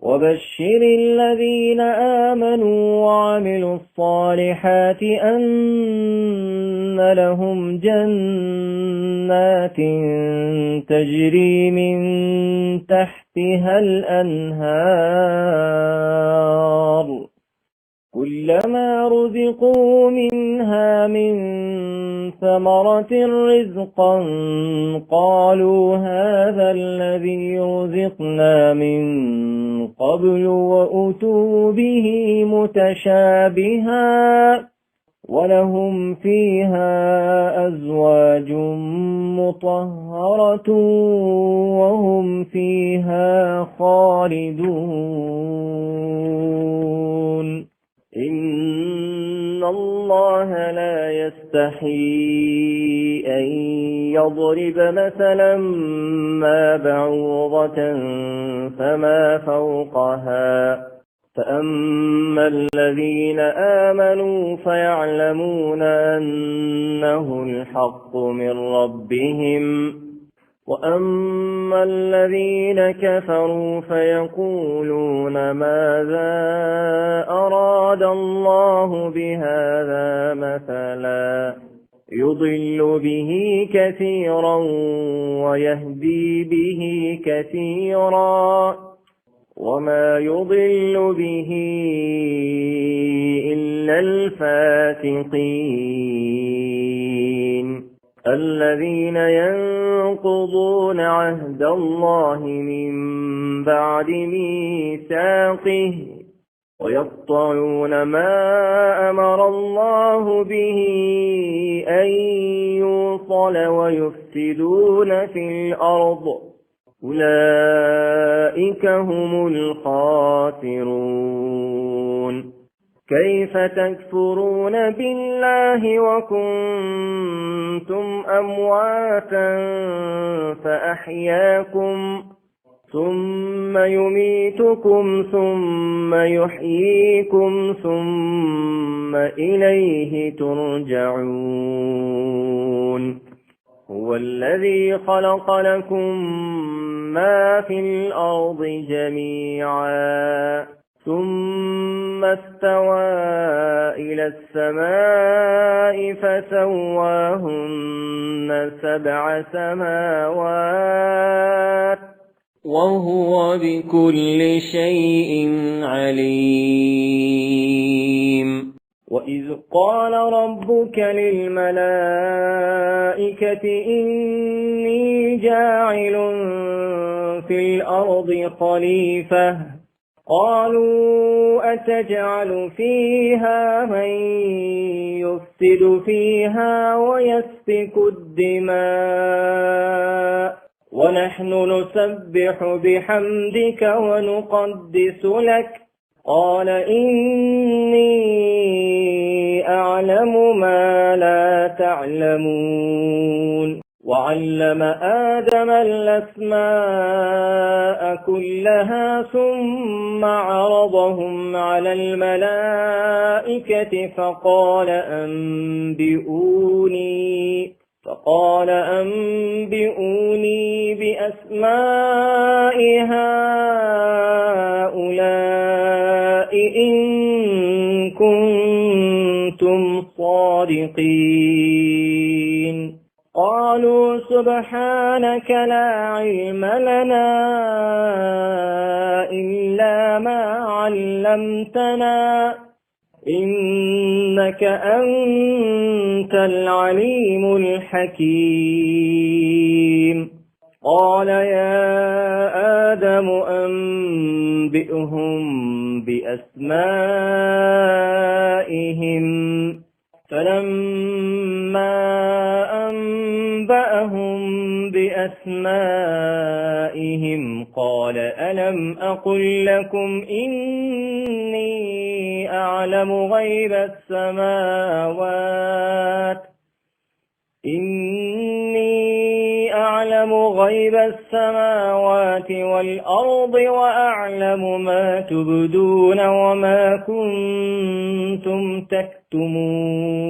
وبشر الذين آمنوا وعملوا الصالحات أن لهم جنات تجري من تحتها الأنهار كلما رزقوا منها من ثمرة رزقا قالوا هذا الذي رزقنا من قبل وأتوا به متشابها ولهم فيها أزواج مطهرة وهم فيها خالدون إن الله لا يستحيي أن يضرب مثلا ما بعوضة فما فوقها فأما الذين آمنوا فيعلمون أنه الحق من ربهم وأما الذين كفروا فيقولون ماذا أراد الله بهذا مثلا يضل به كثيرا ويهدي به كثيرا وما يضل به إلا الفاسقين الذين ينقضون عهد الله من بعد ميثاقه ويقطعون ما أمر الله به أن يوصل ويفسدون في الأرض أولئك هم الخاسرون كيف تكفرون بالله وكنتم أمواتا فأحياكم ثم يميتكم ثم يحييكم ثم إليه ترجعون هو الذي خلق لكم ما في الأرض جميعا ثم استوى إلى السماء فسواهن 7 سماوات وهو بكل شيء عليم وإذ قال ربك للملائكة إني جاعل في الأرض خليفة قالوا أتجعل فيها من يفسد فيها ويسفك الدماء ونحن نسبح بحمدك ونقدس لك قال إني أعلم ما لا تعلمون وعلم آدم الأسماء كلها ثم عرضهم على الملائكة فقال أنبئوني بأسماء هؤلاء إن كنتم صادقين قالوا سبحانك لا علم لنا إلا ما علمتنا إنك أنت العليم الحكيم قال يا آدم أنبئهم بأسمائهم فلما أنبأهم بأسمائهم قال ألم أقل لكم إني أعلم غيب السماوات والأرض وأعلم ما تبدون وما كنتم تكتمون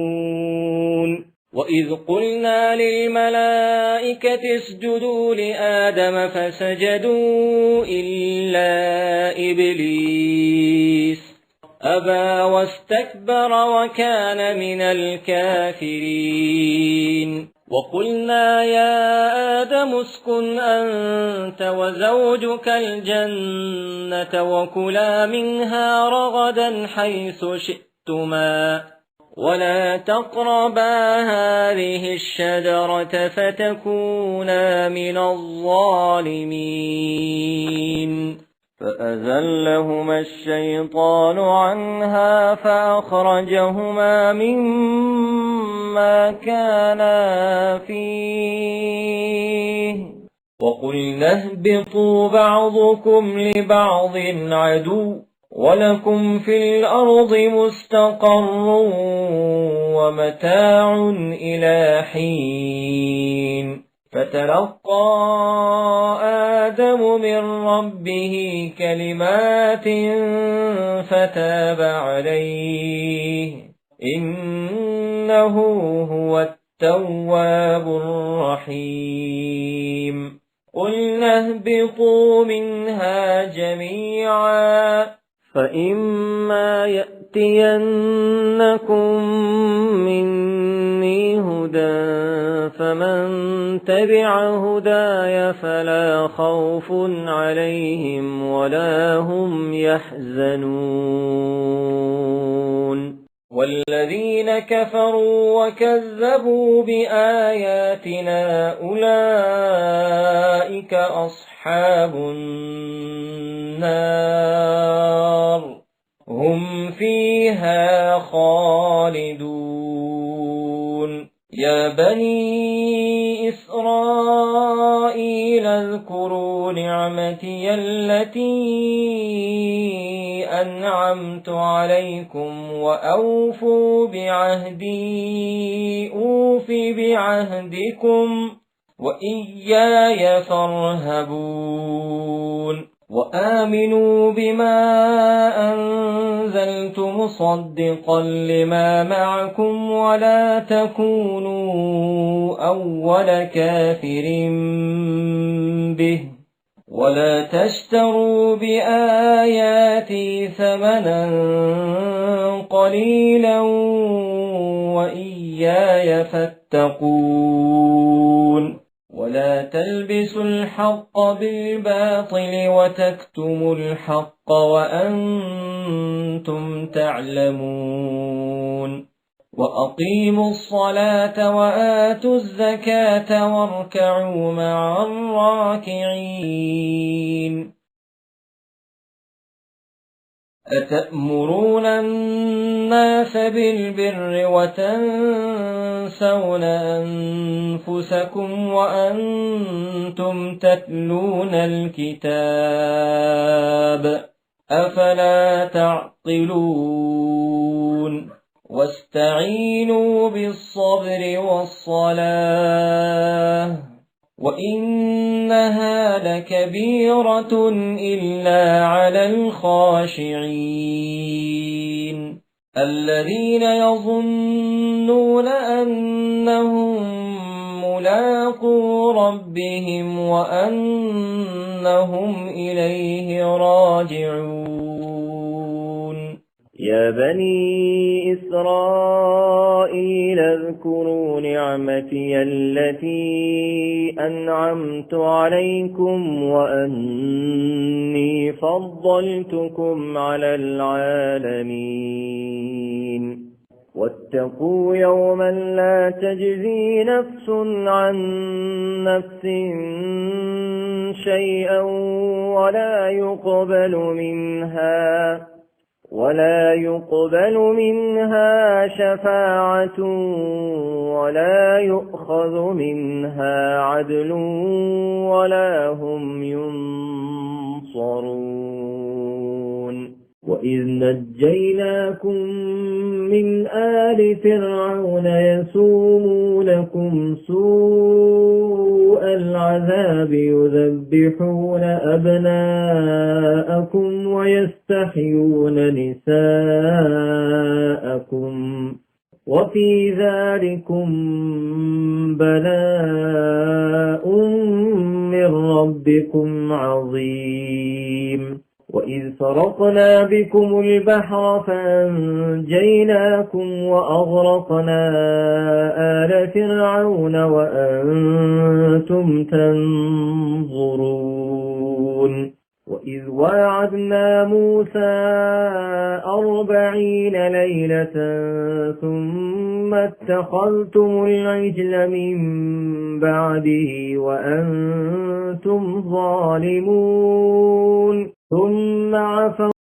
وإذ قلنا للملائكة اسجدوا لآدم فسجدوا إلا إبليس أبى واستكبر وكان من الكافرين وقلنا يا آدم اسكن أنت وزوجك الجنة وكلا منها رغدا حيث شئتما ولا تقربا هذه الشجرة فتكونا من الظالمين فأزلهما الشيطان عنها فأخرجهما مما كانا فيه وقلنا اهبطوا بعضكم لبعض عدو ولكم في الأرض مستقر ومتاع إلى حين فتلقى آدم من ربه كلمات فتاب عليه إنه هو التواب الرحيم قلنا اهبطوا منها جميعا فإما يأتينكم مني هدى فمن تبع هداي فلا خوف عليهم ولا هم يحزنون والذين كفروا وكذبوا بآياتنا أولئك أصحاب النار هم فيها خالدون يا بني إسرائيل اذكروا نعمتي التي أنعمت عليكم وأوفوا بعهدي أوف بعهدكم وإياي فارهبون وآمنوا بما أنزلت مصدقا لما معكم ولا تكونوا أول كافر به ولا تشتروا بآياتي ثمنا قليلا وإياي فاتقون ولا تلبسوا الحق بالباطل وتكتموا الحق وأنتم تعلمون وأقيموا الصلاة وآتوا الزكاة واركعوا مع الراكعين أتأمرون الناس بالبر وتنسون أنفسكم وأنتم تتلون الكتاب أفلا تعقلون واستعينوا بالصبر والصلاة وإنها لكبيرة إلا على الخاشعين الذين يظنون أنهم ملاقو ربهم وأنهم إليه راجعون يا بني إسرائيل اذكروا نعمتي التي أنعمت عليكم وأني فضلتكم على العالمين واتقوا يوما لا تجزي نفس عن نفس شيئا ولا يقبل منها شفاعة ولا يؤخذ منها عدل ولا هم ينصرون وإذ نجيناكم من آل فرعون يسومونكم سوء العذاب يذبحون أبناءكم ويستحيون نساءكم وفي في ذلكم بلاء من ربكم عظيم وإذ فرقنا بكم البحر فأنجيناكم وأغرقنا آل فرعون وأنتم تنظرون وإذ واعدنا موسى 40 ليلة ثم اتخذتم العجل من بعده وأنتم ظالمون ثم عفوا